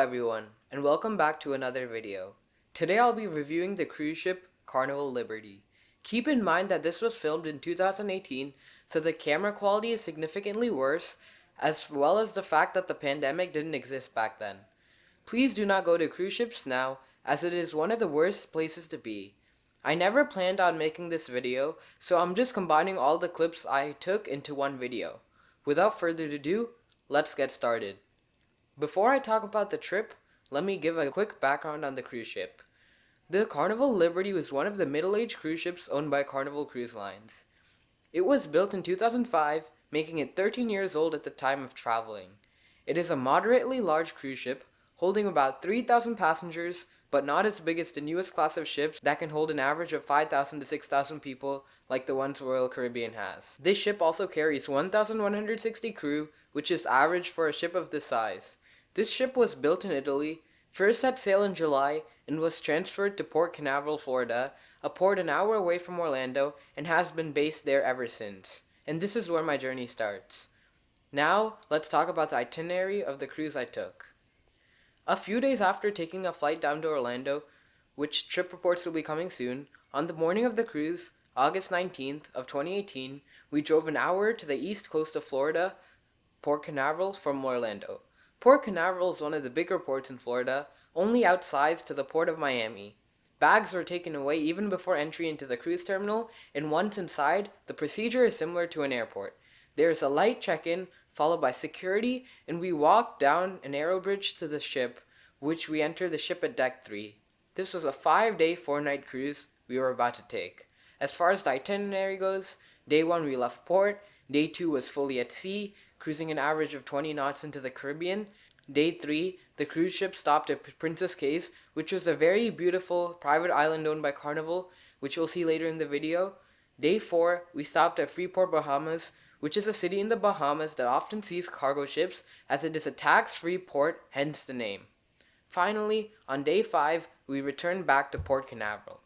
everyone, and welcome back to another video. Today I'll be reviewing the cruise ship Carnival Liberty. Keep in mind that this was filmed in 2018, so the camera quality is significantly worse, as well as the fact that the pandemic didn't exist back then. Please do not go to cruise ships now, as it is one of the worst places to be. I never planned on making this video, so I'm just combining all the clips I took into one video. Without further ado, let's get started. Before I talk about the trip, let me give a quick background on the cruise ship. The Carnival Liberty was one of the middle-aged cruise ships owned by Carnival Cruise Lines. It was built in 2005, making it 13 years old at the time of traveling. It is a moderately large cruise ship, holding about 3,000 passengers, but not as big as the newest class of ships that can hold an average of 5,000 to 6,000 people like the ones Royal Caribbean has. This ship also carries 1,160 crew, which is average for a ship of this size. This ship was built in Italy, first set sail in July, and was transferred to Port Canaveral, Florida, a port an hour away from Orlando, and has been based there ever since. And this is where my journey starts. Now, let's talk about the itinerary of the cruise I took. A few days after taking a flight down to Orlando, which trip reports will be coming soon, on the morning of the cruise, August 19th of 2018, we drove an hour to the east coast of Florida, Port Canaveral, from Orlando. Port Canaveral is one of the bigger ports in Florida, only outsized to the port of Miami. Bags were taken away even before entry into the cruise terminal, and once inside, the procedure is similar to an airport. There is a light check-in, followed by security, and we walked down an aero bridge to the ship, which we enter the ship at Deck 3. This was a 5-day, 4-night cruise we were about to take. As far as the itinerary goes, day 1 we left port, day 2 was fully at sea, cruising an average of 20 knots into the Caribbean. Day 3, the cruise ship stopped at Princess Cays, which was a very beautiful private island owned by Carnival, which you'll see later in the video. Day 4, we stopped at Freeport, Bahamas, which is a city in the Bahamas that often sees cargo ships, as it is a tax-free port, hence the name. Finally, on day 5, we returned back to Port Canaveral.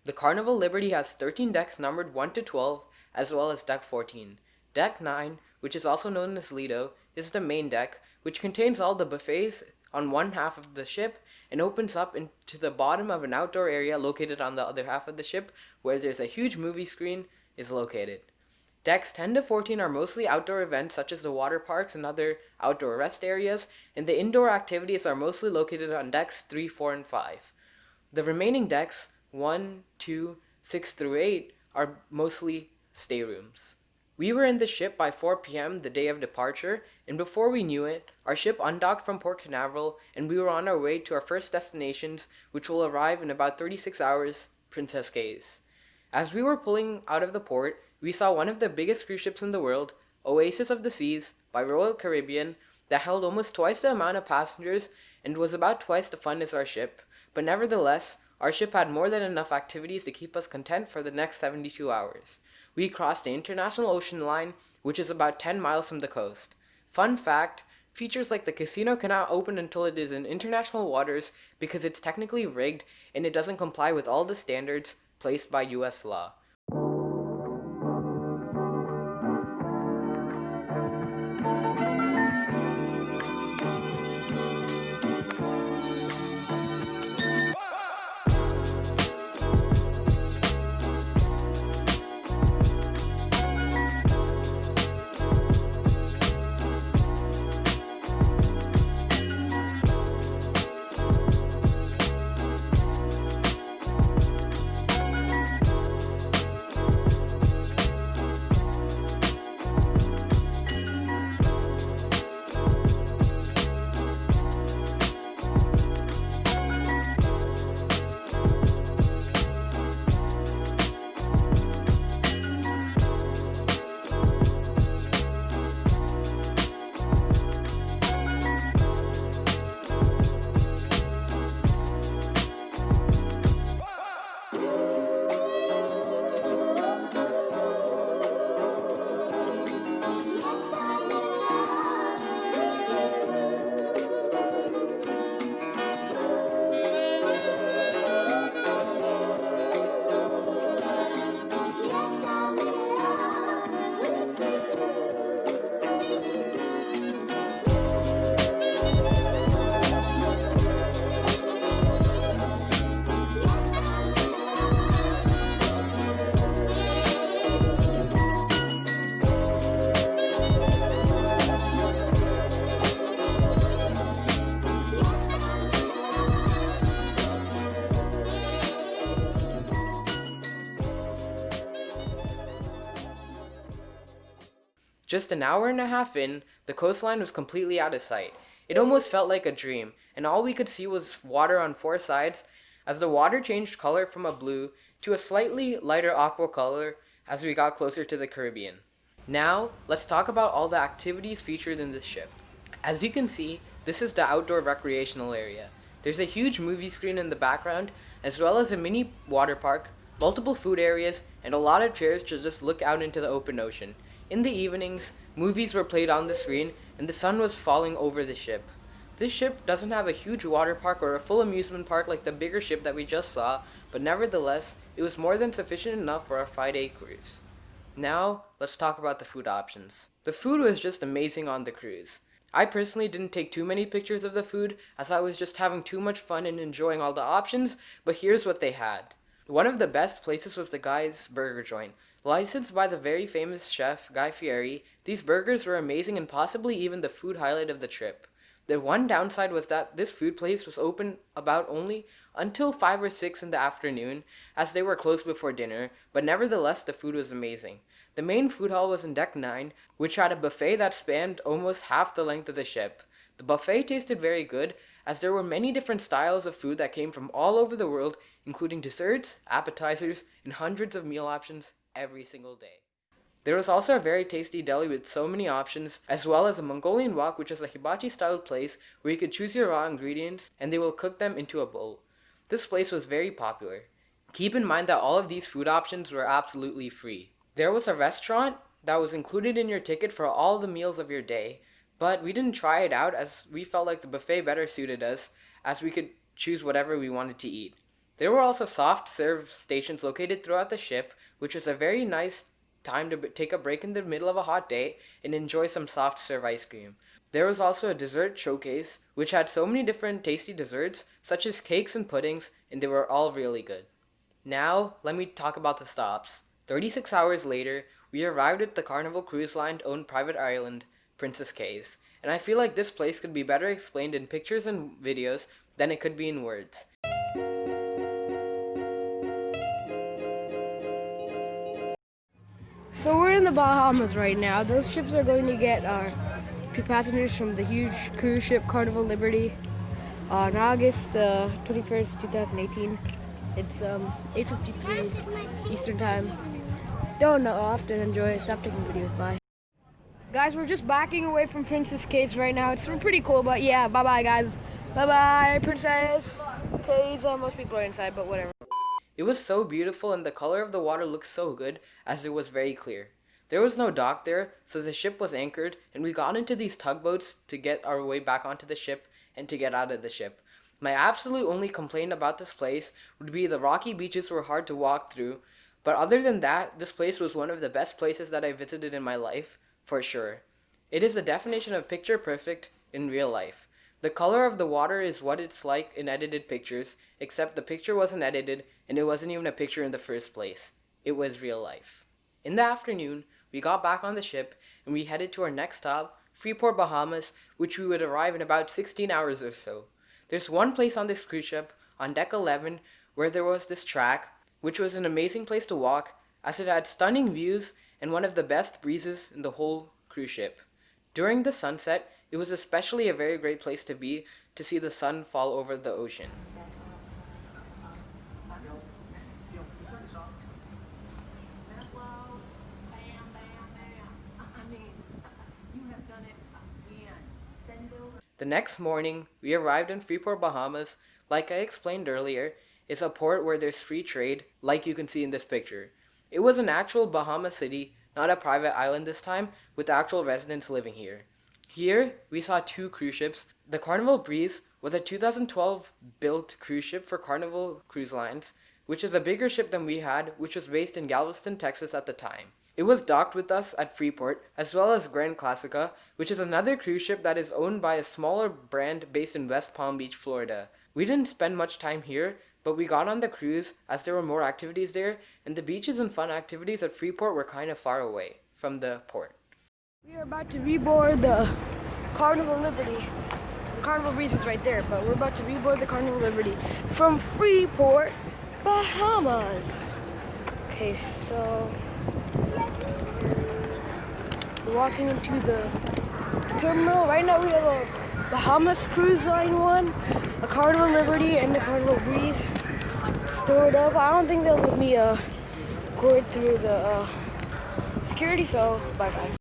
The Carnival Liberty has 13 decks numbered 1 to 12, as well as Deck 14. Deck 9, which is also known as Lido, is the main deck, which contains all the buffets on one half of the ship and opens up into the bottom of an outdoor area located on the other half of the ship, where there's a huge movie screen is located. Decks 10 to 14 are mostly outdoor events such as the water parks and other outdoor rest areas, and the indoor activities are mostly located on decks 3, 4, and 5. The remaining decks, 1, 2, 6 through 8, are mostly staterooms. We were in the ship by 4 p.m. the day of departure, and before we knew it, our ship undocked from Port Canaveral, and we were on our way to our first destinations, which will arrive in about 36 hours, Princess Cays. As we were pulling out of the port, we saw one of the biggest cruise ships in the world, Oasis of the Seas, by Royal Caribbean, that held almost twice the amount of passengers and was about twice the fun as our ship, but nevertheless, our ship had more than enough activities to keep us content for the next 72 hours. We crossed the International Ocean Line, which is about 10 miles from the coast. Fun fact, features like the casino cannot open until it is in international waters because it's technically rigged and it doesn't comply with all the standards placed by US law. Just an hour and a half in, the coastline was completely out of sight. It almost felt like a dream, and all we could see was water on four sides as the water changed color from a blue to a slightly lighter aqua color as we got closer to the Caribbean. Now, let's talk about all the activities featured in this ship. As you can see, this is the outdoor recreational area. There's a huge movie screen in the background, as well as a mini water park, multiple food areas, and a lot of chairs to just look out into the open ocean. In the evenings, movies were played on the screen, and the sun was falling over the ship. This ship doesn't have a huge water park or a full amusement park like the bigger ship that we just saw, but nevertheless, it was more than sufficient enough for a 5-day cruise. Now, let's talk about the food options. The food was just amazing on the cruise. I personally didn't take too many pictures of the food as I was just having too much fun and enjoying all the options, but here's what they had. One of the best places was the Guy's Burger Joint. Licensed by the very famous chef Guy Fieri, these burgers were amazing and possibly even the food highlight of the trip. The one downside was that this food place was open about only until 5 or 6 in the afternoon, as they were closed before dinner, but nevertheless the food was amazing. The main food hall was in Deck 9, which had a buffet that spanned almost half the length of the ship. The buffet tasted very good, as there were many different styles of food that came from all over the world, including desserts, appetizers, and hundreds of meal options every single day. There was also a very tasty deli with so many options, as well as a Mongolian wok, which is a hibachi-style place where you could choose your raw ingredients and they will cook them into a bowl. This place was very popular. Keep in mind that all of these food options were absolutely free. There was a restaurant that was included in your ticket for all the meals of your day, but we didn't try it out as we felt like the buffet better suited us, as we could choose whatever we wanted to eat. There were also soft serve stations located throughout the ship, which was a very nice time to take a break in the middle of a hot day and enjoy some soft serve ice cream. There was also a dessert showcase, which had so many different tasty desserts, such as cakes and puddings, and they were all really good. Now, let me talk about the stops. 36 hours later, we arrived at the Carnival Cruise Line-owned private island, Princess Cays, and I feel like this place could be better explained in pictures and videos than it could be in words. So we're in the Bahamas right now. Those ships are going to get our passengers from the huge cruise ship Carnival Liberty on August 21st, 2018. It's 8:53 Eastern Time. Don't know, I'll have to enjoy. Stop taking videos. Bye. Guys, we're just backing away from Princess Cays right now. It's pretty cool, but yeah, bye-bye, guys. Bye-bye, Princess Cays. Most people are inside, but whatever. It was so beautiful and the color of the water looked so good as it was very clear. There was no dock there, so the ship was anchored and we got into these tugboats to get our way back onto the ship and to get out of the ship. My absolute only complaint about this place would be the rocky beaches were hard to walk through, but other than that, this place was one of the best places that I visited in my life, for sure. It is the definition of picture perfect in real life. The color of the water is what it's like in edited pictures, except the picture wasn't edited and it wasn't even a picture in the first place. It was real life. In the afternoon, we got back on the ship and we headed to our next stop, Freeport, Bahamas, which we would arrive in about 16 hours or so. There's one place on this cruise ship, on deck 11, where there was this track, which was an amazing place to walk as it had stunning views and one of the best breezes in the whole cruise ship. During the sunset, it was especially a very great place to be to see the sun fall over the ocean. The next morning, we arrived in Freeport, Bahamas. Like I explained earlier, it's a port where there's free trade, like you can see in this picture. It was an actual Bahama city, not a private island this time, with actual residents living here. Here, we saw 2 cruise ships. The Carnival Breeze was a 2012 built cruise ship for Carnival Cruise Lines, which is a bigger ship than we had, which was based in Galveston, Texas at the time. It was docked with us at Freeport, as well as Grand Classica, which is another cruise ship that is owned by a smaller brand based in West Palm Beach, Florida. We didn't spend much time here, but we got on the cruise as there were more activities there, and the beaches and fun activities at Freeport were kind of far away from the port. We are about to reboard the Carnival Liberty. The Carnival Breeze is right there, but we're about to reboard the Carnival Liberty from Freeport, Bahamas. Okay, so walking into the terminal. Right now we have a Bahamas Cruise Line one, a Carnival Liberty, and a Carnival Breeze stored up. I don't think they'll let me cord through the security, so bye guys.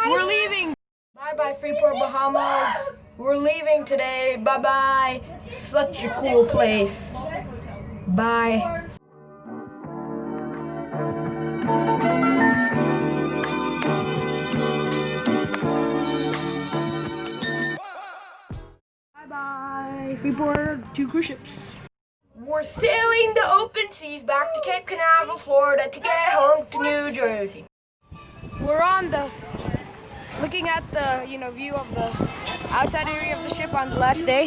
We're leaving. Bye bye Freeport, Bahamas. We're leaving today. Bye bye. Such a cool place. Bye. Bye bye Freeport, 2 cruise ships. We're sailing the open seas back to Cape Canaveral, Florida to get home to New Jersey. We're on the looking at the view of the outside area of the ship on the last day.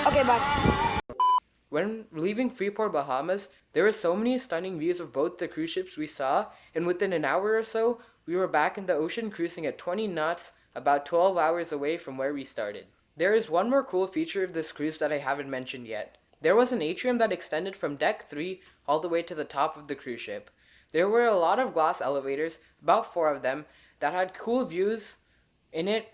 Okay, bye. When leaving Freeport, Bahamas, there were so many stunning views of both the cruise ships we saw, and within an hour or so, we were back in the ocean cruising at 20 knots, about 12 hours away from where we started. There is one more cool feature of this cruise that I haven't mentioned yet. There was an atrium that extended from deck 3 all the way to the top of the cruise ship. There were a lot of glass elevators, about 4 of them, that had cool views in it.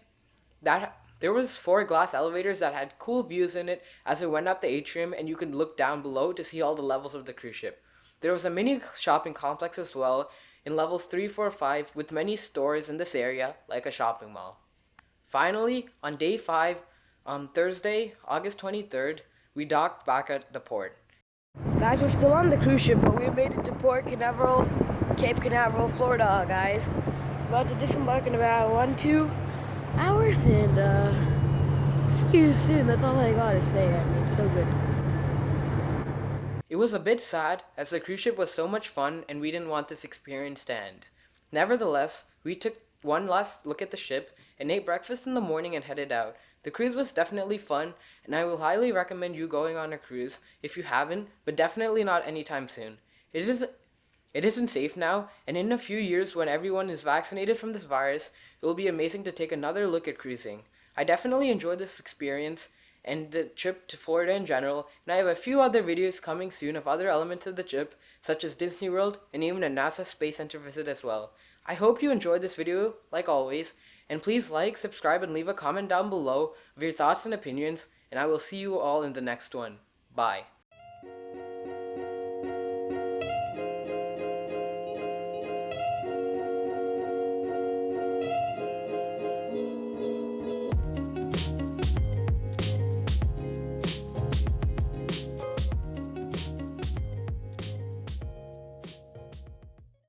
There was 4 glass elevators that had cool views in it as it went up the atrium, and you could look down below to see all the levels of the cruise ship. There was a mini shopping complex as well in levels 3, 4, 5 with many stores in this area like a shopping mall. Finally, on day 5, on Thursday, August 23rd, we docked back at the port. Guys, we're still on the cruise ship, but we made it to Port Canaveral, Cape Canaveral, Florida, guys. About to disembark in about 1-2 hours, and see you soon. That's all I gotta say. I mean, so good. It was a bit sad as the cruise ship was so much fun and we didn't want this experience to end. Nevertheless, we took one last look at the ship and ate breakfast in the morning and headed out. The cruise was definitely fun, and I will highly recommend you going on a cruise if you haven't, but definitely not anytime soon. It isn't safe now, and in a few years when everyone is vaccinated from this virus, it will be amazing to take another look at cruising. I definitely enjoyed this experience and the trip to Florida in general, and I have a few other videos coming soon of other elements of the trip, such as Disney World and even a NASA Space Center visit as well. I hope you enjoyed this video, like always, and please like, subscribe, and leave a comment down below of your thoughts and opinions, and I will see you all in the next one. Bye.